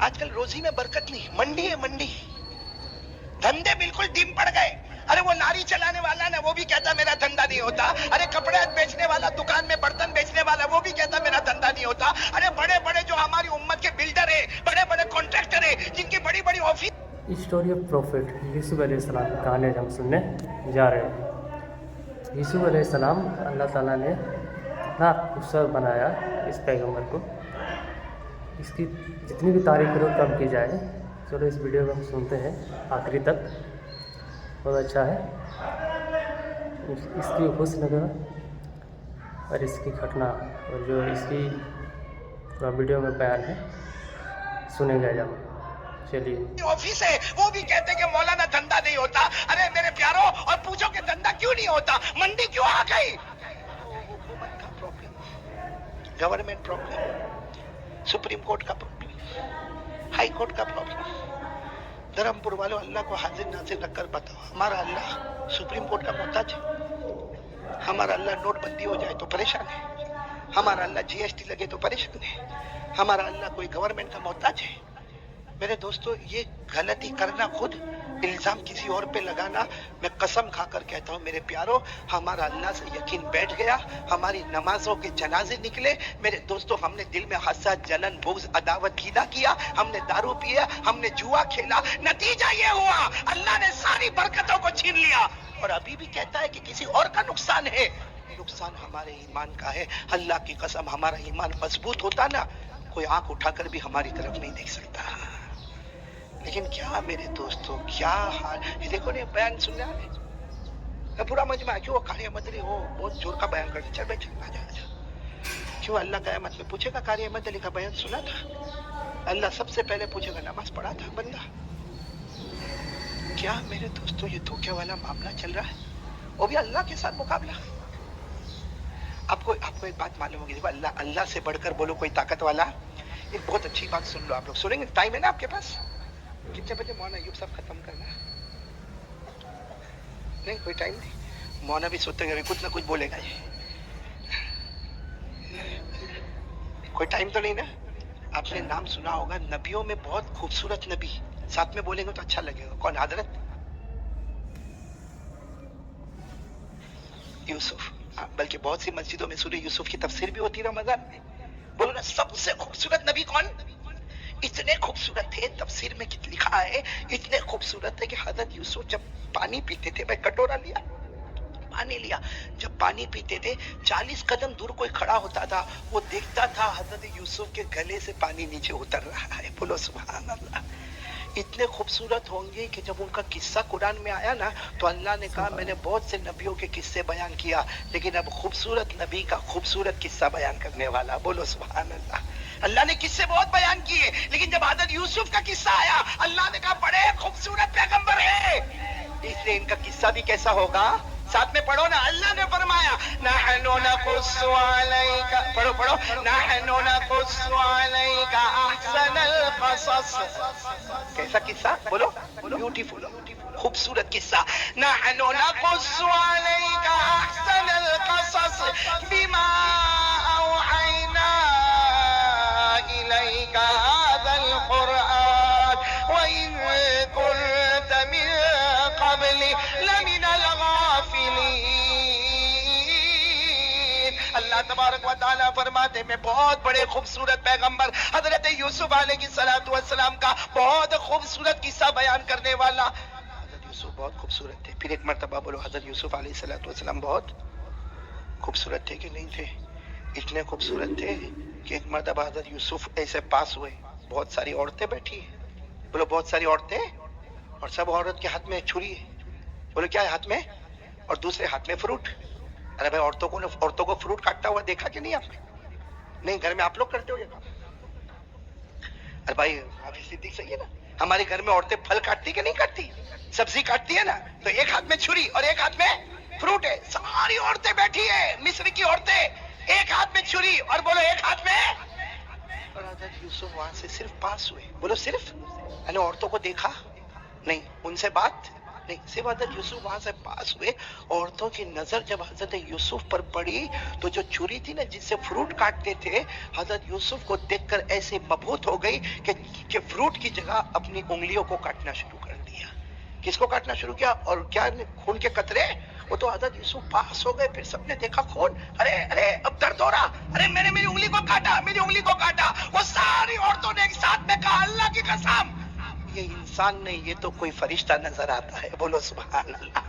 آج کل روزی میں برکت نہیں, منڈی ہے منڈی, دھندے بالکل ڈیم پڑ گئے. ارے وہ لاری چلانے والا نا, وہ بھی کہتا میرا دھندا نہیں ہوتا. ارے کپڑے بیچنے والا, دکان میں برتن بیچنے والا, وہ بھی کہتا میرا دھندا نہیں ہوتا. ارے بڑے بڑے جو ہماری امت کے بلڈر ہیں, بڑے بڑے کانٹریکٹر ہیں, جن کی بڑی بڑی آفس. اسٹوری آف پروفٹ یوسف علیہ السلام کی کہانی ہم سننے جا رہے ہیں. یوسف علیہ السلام اللہ تعالیٰ نے اتنا خوبصورت بنایا اس پیغمبر کو, اس کی جتنی بھی تعریف کرو کم کی جائے. چلو اس ویڈیو کو ہم سنتے ہیں آخری تک, بہت اچھا ہے. اس کی حسن کا اور اس کی گھٹنا اور جو اس کی پورا ویڈیو میں بیان ہے سنیں گے جب. چلیے. آفس ہے, وہ بھی کہتے کہ مولانا دھندا نہیں ہوتا. ارے میرے پیاروں, اور پوچھو کہ دھندا کیوں نہیں ہوتا, منڈی کیوں آ گئی؟ حکومت کا problem, government problem, supreme court کا پرابلم, ہائی کورٹ کا پرابلم. دھرم پور والوں, اللہ کو حاضر ناظر رکھ کر بتاؤ, ہمارا اللہ سپریم کورٹ کا محتاج ہے؟ ہمارا اللہ نوٹ بندی ہو جائے تو پریشان ہے, ہمارا اللہ جی ایس ٹی لگے تو پریشان ہے, ہمارا اللہ کوئی گورنمنٹ کا محتاج ہے؟ میرے دوستو, یہ غلطی کرنا, خود الزام کسی اور پہ لگانا, میں قسم کھا کر کہتا ہوں میرے پیاروں, ہمارا اللہ سے یقین بیٹھ گیا, ہماری نمازوں کے جنازے نکلے. میرے دوستو, ہم نے دل میں حسد, جلن, بغض, عداوت گیلا کیا, ہم نے دارو پیا, ہم نے جوا کھیلا, نتیجہ یہ ہوا اللہ نے ساری برکتوں کو چھین لیا. اور ابھی بھی کہتا ہے کہ کسی اور کا نقصان ہے. نقصان ہمارے ایمان کا ہے. اللہ کی قسم, ہمارا ایمان مضبوط ہوتا نا, کوئی آنکھ اٹھا کر بھی ہماری طرف نہیں دیکھ سکتا. لیکن کیا میرے دوستو, کیا حال. یہ دیکھو نا, بیان سن رہا ہے پورا مجمع, کیوں قاری احمد علی وہ بہت زور کا بیان کرتے. چل بھائی چل, آ جا. کیوں اللہ قیامت میں پوچھے گا قاری احمد علی کا بیان سنا تھا؟ اللہ سب سے پہلے پوچھے گا نماز پڑھا تھا بندہ؟ کیا میرے دوستو یہ دھوکے والا معاملہ چل رہا ہے, وہ بھی اللہ کے ساتھ مقابلہ. آپ کو ایک بات معلوم ہوگی, دیکھو اللہ سے بڑھ کر بولو کوئی طاقت والا. ایک بہت اچھی بات سن لو, آپ لوگ سنیں گے, ٹائم ہے نا آپ کے پاس؟ کتنے بجے مولانا ایوب صاحب ختم کرنا؟ نہیں, کوئی ٹائم نہیں. مولانا بھی سوچتے ہیں کچھ نہ کچھ بولے گا یہ, کوئی ٹائم تو نہیں نا. آپ نے نام سنا ہوگا, نبیوں میں بہت خوبصورت نبی, ساتھ میں بولیں گے تو اچھا لگے گا. کون؟ حضرت یوسف. بلکہ بہت سی مسجدوں میں سورہ یوسف کی تفسیر بھی ہوتی ہے رمضان میں. بولو نا, سب سے خوبصورت نبی کون؟ اتنے خوبصورت تھے, تفسیر میں لکھا ہے اتنے خوبصورت ہے کہ حضرت یوسف جب پانی پیتے تھے, میں کٹورا لیا, پانی لیا, جب پانی پیتے تھے 40 قدم دور کوئی کھڑا ہوتا تھا, وہ دیکھتا تھا حضرت یوسف کے گلے سے پانی نیچے اتر رہا ہے. بولو سبحان اللہ. اتنے خوبصورت ہوں گے کہ جب ان کا قصہ قرآن میں آیا نا, تو اللہ نے کہا میں نے بہت سے نبیوں کے قصے بیان کیا, لیکن اب خوبصورت نبی کا خوبصورت قصہ بیان کرنے والا. بولو سبحان اللہ. اللہ نے قصے بہت بیان کیے, لیکن جب حضرت یوسف کا قصہ آیا, اللہ نے کہا بڑے خوبصورت پیغمبر ہے, اس لیے ان کا قصہ بھی کیسا ہوگا. ساتھ میں پڑھو نا, اللہ نے فرمایا نحن نقص علیک, پڑھو پڑھو, نحن نقص علیک احسن القصص. کیسا قصہ؟ بولو, بیوٹیفل, خوبصورت قصہ. نحن نقص علیک احسن القصص بما اوحینا الیک هذا القرآن وإن كنت من قبل لمن الغافلین. اللہ تبارک و تعالیٰ فرماتے میں بہت بڑے خوبصورت پیغمبر حضرت یوسف علیہ السلام کا بہت خوبصورت قصہ بیان کرنے والا. حضرت یوسف بہت خوبصورت تھے. پھر ایک مرتبہ بولو, حضرت یوسف علیہ السلام بہت خوبصورت تھے کہ نہیں تھے؟ اتنے خوبصورت تھے کہ ایک مرتبہ حضرت یوسف ایسے پاس ہوئے, بہت ساری عورتیں بیٹھی ہیں. بولو بہت ساری عورتیں, اور سب عورت کے ہاتھ میں چھری ہے. بولو کیا ہے ہاتھ میں؟ اور دوسرے ہاتھ میں فروٹ. ارے بھائی, عورتوں کو فروٹ کاٹتا ہوا دیکھا کہ نہیں آپ نے؟ نہیں, گھر میں آپ لوگ کرتے ہو یہ کام؟ ارے بھائی, حافظ صدیق صحیح ہے نا, ہمارے گھر میں عورتیں پھل کاٹتی کہ نہیں کاٹتی, سبزی کاٹتی ہے نا, تو ایک ہاتھ میں چھری اور ایک ہاتھ میں فروٹ ہے. ساری عورتیں بیٹھی ہیں, مصر کی عورتیں, ایک ہاتھ میں چھری اور بولو ایک ہاتھ میں. اور حضرت یوسف وہاں سے صرف پاس ہوئے. بولو صرف, یعنی عورتوں کو دیکھا نہیں, ان سے بات नहीं, सिर्फ हजरत यूसुफ वहां से पास हुए। औरतों की नजर जब हजरत यूसुफ पर पड़ी तो जो छुरी थी ना जिससे फ्रूट काटते थे, हजरत यूसुफ को देखकर ऐसे मबहूत हो गई कि फ्रूट की जगह अपनी उंगलियों को काटना शुरू कर दिया। किसको काटना शुरू किया? और क्या खून के कतरे। वो तो हजरत यूसुफ पास हो गए, फिर सबने देखा खून, अरे अरे अब दर्द हो रहा, अरे मैंने मेरी उंगली को काटा, मेरी उंगली को काटा। वो सारी औरतों ने एक साथ में कहा, अल्लाह की कसम ये इंसान नहीं, ये तो कोई फरिश्ता नजर आता है। बोलो सुभान अल्लाह।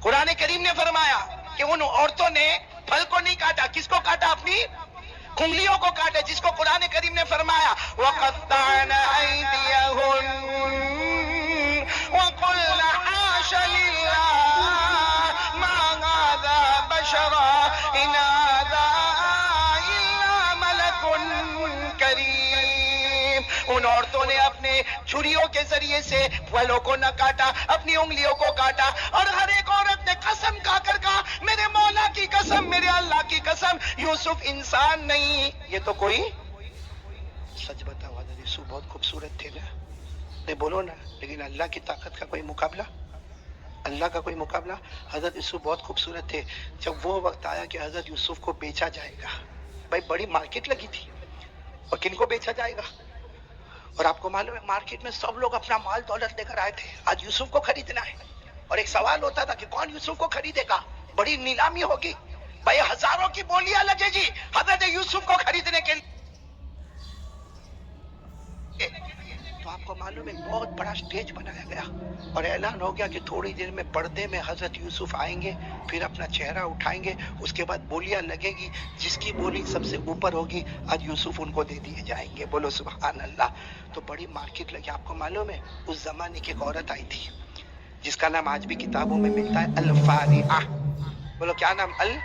कुरान करीम ने फरमाया कि उन औरतों ने फल को नहीं काटा, किसको काटा? अपनी उंगलियों को काटे, जिसको कुरान करीम ने फरमाया वक़त्तअना अयदियहुन वक़ुलना हाशा लिल्लाह मा हाज़ा बशरा इन हाज़ा इल्ला मलकुन करीम। उन औरतों ने अपने छुरियों के जरिए से फलों को न काटा, अपनी उंगलियों को काटा, और हर एक औरत ने कसम खाकर कहा, मेरे मौला की कसम, मेरे अल्लाह की कसम, यूसुफ इंसान नहीं, ये तो कोई। सच बताओ, हज़रत यूसुफ बहुत खूबसूरत थे ना? नहीं बोलो ना, लेकिन अल्लाह की ताकत का कोई मुकाबला, अल्लाह का कोई मुकाबला। हज़रत यूसुफ बहुत खूबसूरत थे। जब वो वक्त आया कि हज़रत यूसुफ को बेचा जाएगा, भाई बड़ी मार्केट लगी थी, और किनको बेचा जाएगा? और आपको मालूम है मार्केट में सब लोग अपना माल दौलत लेकर आए थे, आज यूसुफ को खरीदना है। और एक सवाल होता था कि कौन यूसुफ को खरीदेगा, बड़ी नीलामी होगी, भाई हजारों की बोलियां लगेगी हजरत यूसुफ को खरीदने के लिए। तो आपको मालूम है बहुत बड़ा स्टेज बनाया गया और ऐलान हो गया कि थोड़ी देर में पर्दे में हजरत यूसुफ आएंगे, फिर अपना चेहरा उठाएंगे, उसके बाद बोलियां लगेगी, जिसकी बोली सबसे ऊपर होगी आज यूसुफ उनको दे दिए जाएंगे। बोलो सुभान अल्लाह। तो बड़ी मार्केट लगी। आपको मालूम है उस जमाने की एक औरत आई थी जिसका नाम आज भी किताबों में मिलता है, अल फारिआ। बोलो क्या नाम? अल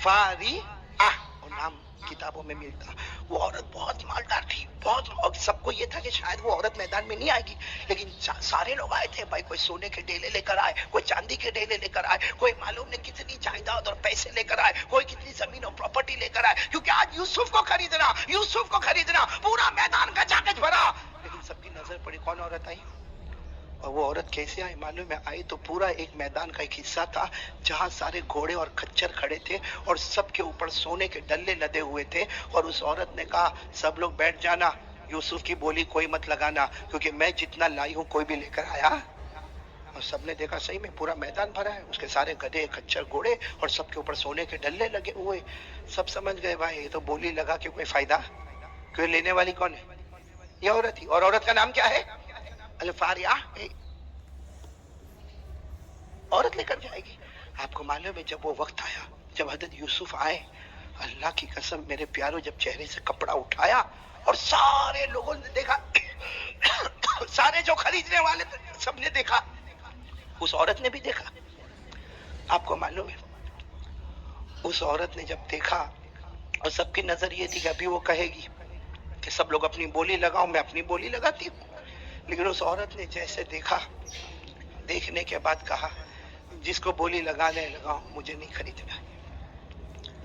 फारिआ, वो नाम किताबों में मिलता। वो औरत बहुत मालदार थी, बहुत, और सबको ये था कि शायद वो औरत मैदान में नहीं आएगी, लेकिन सारे लोग आए थे भाई। कोई सोने के ढेले लेकर आए, कोई चांदी के ढेले लेकर आए, कोई मालूम नहीं कितनी जायदाद और पैसे लेकर आए, कोई कितनी जमीन और प्रॉपर्टी लेकर आए, क्योंकि आज यूसुफ को खरीदना, यूसुफ को खरीदना। पूरा मैदान का जागज भरा, लेकिन सबकी नजर पड़ी, कौन औरत आई? और वो औरत कैसे आई मालूम है? आई तो पूरा एक मैदान का एक हिस्सा था जहां सारे घोड़े और खच्चर खड़े थे और सबके ऊपर सोने के डल्ले लदे हुए थे। और उस औरत ने कहा, सब लोग बैठ जाना, यूसुफ की बोली कोई मत लगाना, क्योंकि मैं जितना लाई हूं कोई भी लेकर आया। और सबने देखा सही में पूरा मैदान भरा है, उसके सारे गधे खच्चर घोड़े और सबके ऊपर सोने के डल्ले लगे हुए। सब समझ गए भाई ये तो बोली लगा के कोई फायदा, क्यों? लेने वाली कौन है? ये औरत ही। और औरत का नाम क्या है? अल फारिआ। औरत लेकर जाएगी। आपको मालूम है जब वो वक्त आया, जब हजरत यूसुफ आए, अल्लाह की कसम मेरे प्यारों, जब चेहरे से कपड़ा उठाया और सारे लोगों ने देखा सारे जो खरीदने वाले थे सबने देखा, उस औरत ने भी देखा। आपको मालूम है उस औरत ने जब देखा, और सबकी नजर ये थी कि अभी वो कहेगी कि सब लोग अपनी बोली लगाओ, मैं अपनी बोली लगाती हूँ। लेकिन उस औरत ने जैसे देखा, देखने के बाद कहा, जिसको बोली लगाने लगाओ, मुझे नहीं खरीदना।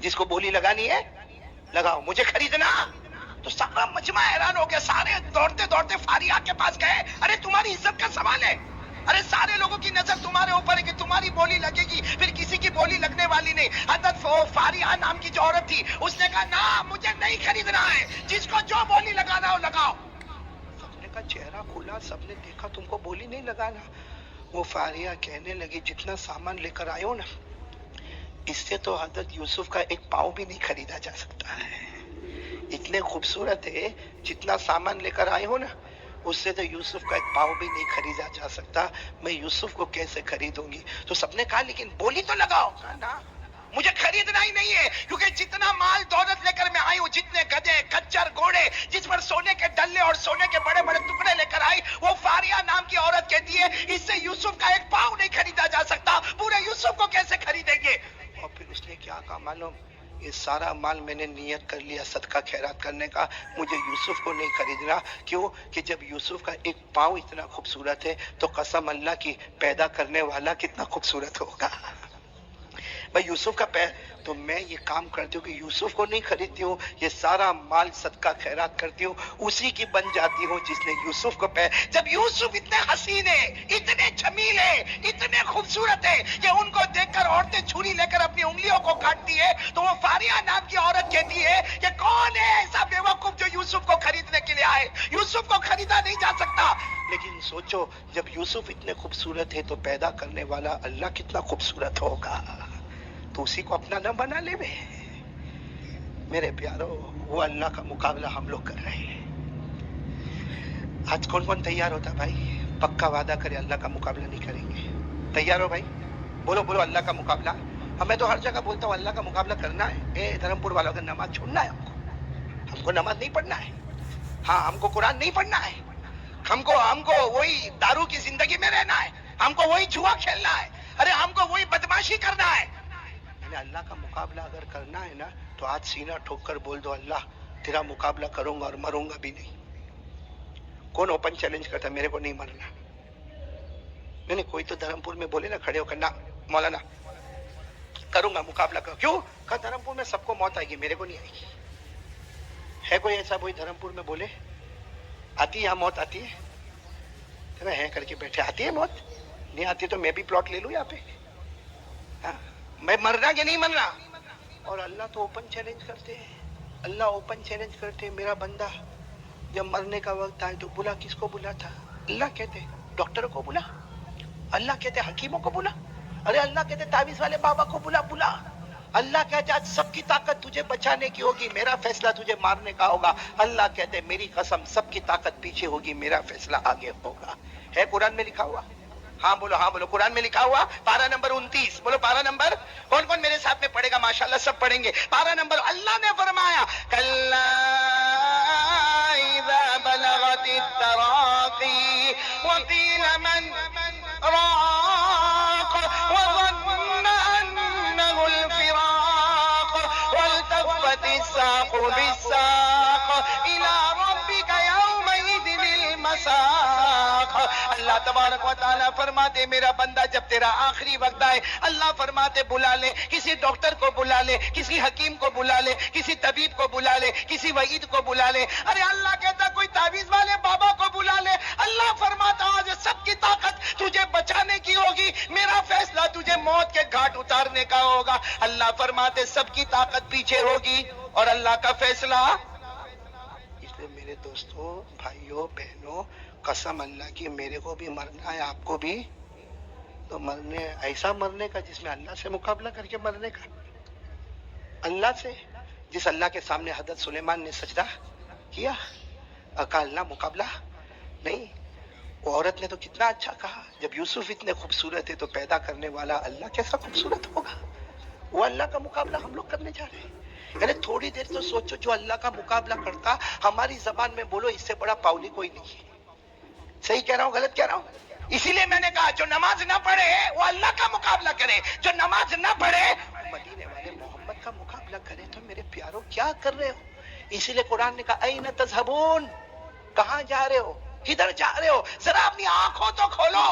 जिसको बोली लगानी है लगाओ, मुझे खरीदना। तो सारा मजमा हैरान हो गया, सारे दौड़ते दौड़ते फारिया के पास गए। अरे तुम्हारी इज्जत का सवाल है, अरे सारे लोगों की नजर तुम्हारे ऊपर है कि तुम्हारी बोली लगेगी, फिर किसी की बोली लगने वाली नहीं। हजरत फारिया नाम की जो औरत थी उसने कहा, ना मुझे नहीं खरीदना है, जिसको जो बोली लगाना हो लगाओ। सबने का चेहरा खुला, सबने देखा तुमको बोली नहीं लगाना। वो फारिया कहने लगी, जितना सामान लेकर आए हो ना, इससे तो हजरत यूसुफ का एक पाँव भी नहीं खरीदा जा सकता है। इतने खूबसूरत है, जितना सामान लेकर आए हो ना, उससे तो यूसुफ का एक पाँव भी नहीं खरीदा जा सकता। मैं यूसुफ को कैसे खरीदूंगी? तो सबने कहा, लेकिन बोली तो लगाओ। ना, मुझे खरीदना ही नहीं है, क्योंकि जितना माल दौलत लेकर मैं आई हूँ, जितने गधे खच्चर घोड़े, जिस पर सोने के डल्ले और सोने के बड़े बड़े टुकड़े लेकर आई, वो फारिया नाम की औरत कहती है, इससे यूसुफ का एक पाँव नहीं खरीदा जा सकता। पूरे यूसुफ को कैसे खरीदेंगे? और फिर उसने क्या कहा मालूम? ये सारा माल मैंने नियत कर लिया सदका खैरात करने का, मुझे यूसुफ को नहीं खरीदना। क्यों? कि जब यूसुफ का एक पाँव इतना खूबसूरत है, तो कसम अल्लाह की पैदा करने वाला कितना खूबसूरत होगा। मैं यूसुफ का पैर, तो मैं ये काम करती हूँ कि यूसुफ को नहीं खरीदती हूँ, ये सारा माल सदका खैरात करती हूँ, उसी की बन जाती हूँ जिसने यूसुफ को पैर। जब यूसुफ इतने हसीन है, इतने जमील है, इतने खूबसूरत है कि उनको देखकर औरतें छुरी लेकर अपनी उंगलियों को काटती है, तो वो फारिया नाम की औरत कहती है कि कौन है ऐसा बेवकूफ जो यूसुफ को खरीदने के लिए आए। यूसुफ को खरीदा नहीं जा सकता। लेकिन सोचो, जब यूसुफ इतने खूबसूरत है तो पैदा करने वाला अल्लाह कितना खूबसूरत होगा, तो उसी को अपना न बना ले। मेरे प्यारो, वो अल्लाह का मुकाबला हम लोग कर रहे हैं। आज कौन कौन तैयार होता भाई? पक्का वादा करे अल्लाह का मुकाबला नहीं करेंगे। तैयार हो भाई? बोलो बोलो अल्लाह का मुकाबला। हमें तो हर जगह बोलता हूँ अल्लाह का मुकाबला करना है। ए धर्मपुर वालों का नमाज छोड़ना है, हमको नमाज नहीं पढ़ना है। हाँ, हमको कुरान नहीं पढ़ना है। हमको वही दारू की जिंदगी में रहना है। हमको वही जुआ खेलना है। अरे हमको वही बदमाशी करना है। मैंने अल्लाह का मुकाबला अगर करना है ना, तो आज सीना ठोक कर बोल दो अल्लाह तेरा मुकाबला करूंगा और मरूंगा भी नहीं। कौन ओपन चैलेंज करता मेरे को नहीं मरना? नहीं, कोई तो धर्मपुर में बोले ना, खड़े होकर ना मौलाना करूंगा मुकाबला कर। क्यों? कहा धर्मपुर में सबको मौत आएगी, मेरे को नहीं आएगी। है कोई ऐसा कोई धर्मपुर में बोले आती है यहाँ मौत आती है? तेरा है करके बैठे, आती है मौत? नहीं आती तो मैं भी प्लॉट ले लूं यहाँ पे। हाँ, मैं मरना कि नहीं मरना? और अल्लाह तो ओपन चैलेंज करते हैं। अल्लाह ओपन चैलेंज करते हैं, मेरा बंदा जब मरने का वक्त आए तो बुला। किसको बुला था? अल्लाह कहते डॉक्टर को बुला, अल्लाह कहते हकीमों को बुला, अरे अल्लाह कहते तावीज वाले बाबा को बुला। अल्लाह कहते आज सबकी ताकत तुझे बचाने की होगी, मेरा फैसला तुझे मारने का होगा। अल्लाह कहते मेरी कसम सबकी ताकत पीछे होगी, मेरा फैसला आगे होगा। है कुरान में लिखा हुआ? हाँ बोलो, कुरान में लिखा हुआ। पारा नंबर 29, बोलो पारा नंबर। कौन कौन मेरे साथ में पढ़ेगा? माशाल्लाह सब पढ़ेंगे। पारा नंबर, अल्लाह ने फरमाया कल्ला इज़ा बलगतित तराक़ी व क़ील मन राक़ व ज़न्न अन्नहुल फ़िराक़ वल्तफ़्फ़तिस साक़ु बिस्साक़ इला रब्बिका यौमइज़िनिल मसाक़। अल्लाह तबारक व तआला फरमाते मेरा बंदा जब तेरा आखिरी वक्त आए, अल्लाह फरमाते बुला ले, किसी डॉक्टर को बुला ले, किसी हकीम को बुला ले, किसी तबीब को बुला ले, किसी वईद को बुला ले। अरे अल्लाह कहता कोई तावीज वाले बाबा को बुला ले। अल्लाह फरमाता आज सबकी ताकत तुझे बचाने की होगी, मेरा फैसला तुझे मौत के घाट उतारने का होगा। अल्लाह फरमाते सबकी ताकत पीछे होगी और अल्लाह का फैसला। इसलिए मेरे दोस्तों, भाइयों, बहनों, कसम अल्लाह की मेरे को भी मरना है, आपको भी। तो मरने, ऐसा मरने का जिसमें अल्लाह से मुकाबला करके मरने का। अल्लाह से, जिस अल्लाह के सामने हजरत सुलेमान ने सजदा किया, का अल्लाह मुकाबला नहीं। वो औरत ने तो कितना अच्छा कहा, जब यूसुफ इतने खूबसूरत है तो पैदा करने वाला अल्लाह कैसा खूबसूरत होगा। वो अल्लाह का मुकाबला हम लोग करने जा रहे हैं। यानी थोड़ी देर तो सोचो, जो अल्लाह का मुकाबला करता, हमारी जबान में बोलो इससे बड़ा पाउली कोई नहीं है। सही कह रहा हूँ, गलत कह रहा हूँ? इसीलिए मैंने कहा जो नमाज ना पढ़े वो अल्लाह का मुकाबला करे, जो नमाज ना पढ़े मदीने वाले मोहम्मद का मुकाबला करे। तो मेरे प्यारो क्या कर रहे हो? इसीलिए कुरान ने कहा ऐन तज़हबून, कहाँ जा रहे हो, किधर जा रहे हो? जरा अपनी आंखों तो खोलो,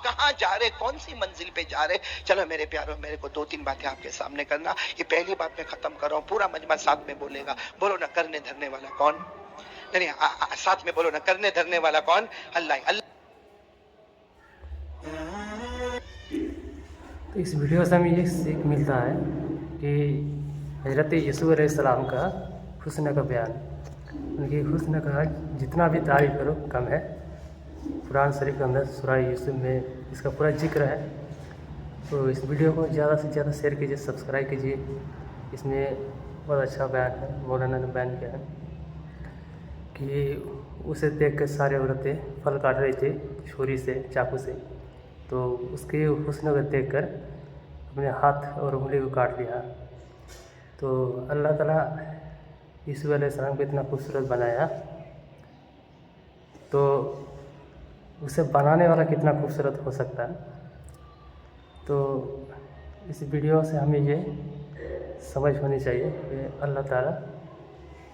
कहाँ जा रहे, कौन सी मंजिल पे जा रहे? चलो मेरे प्यारो, मेरे को 2-3 बातें आपके सामने करना। ये पहली बात मैं खत्म कर रहा हूँ, पूरा मजमा साथ में बोलेगा। बोलो ना करने धरने वाला कौन? नहीं, साथ में बोलो ना, करने धरने वाला कौन? अल्लाह। तो इस वीडियो से हमें ये सीख मिलता है कि हज़रत यूसुफ अलैहिस्सलाम का हुस्न का बयान, उनकी हुस्न का जितना भी तारीफ करो कम है। कुरान शरीफ के अंदर सूरह यूसुफ में इसका पूरा जिक्र है। तो इस वीडियो को ज़्यादा से ज़्यादा शेयर कीजिए, सब्सक्राइब कीजिए। इसमें बहुत अच्छा बयान है, मौलाना ने बयान किया है कि उसे देख कर सारे औरतें फल काट रही थी छुरी से, चाकू से। तो उसके हुस्न को देख कर अपने हाथ और उंगली को काट लिया। तो अल्लाह ताला यूसुफ अलैहिस्सलाम को इतना खूबसूरत बनाया, तो उसे बनाने वाला कितना खूबसूरत हो सकता है। तो इस वीडियो से हमें ये समझ होनी चाहिए कि अल्लाह ताला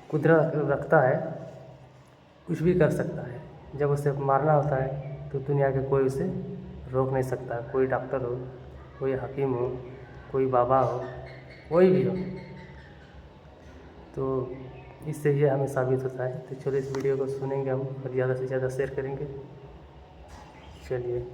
कुदरत रखता है, कुछ भी कर सकता है। जब उसे मारना होता है तो दुनिया के कोई उसे रोक नहीं सकता। कोई डॉक्टर हो, कोई हकीम हो, कोई बाबा हो, कोई भी हो, तो इससे ये हमें साबित होता है। तो चलो इस वीडियो को सुनेंगे हम और ज़्यादा से ज़्यादा शेयर करेंगे। चलिए।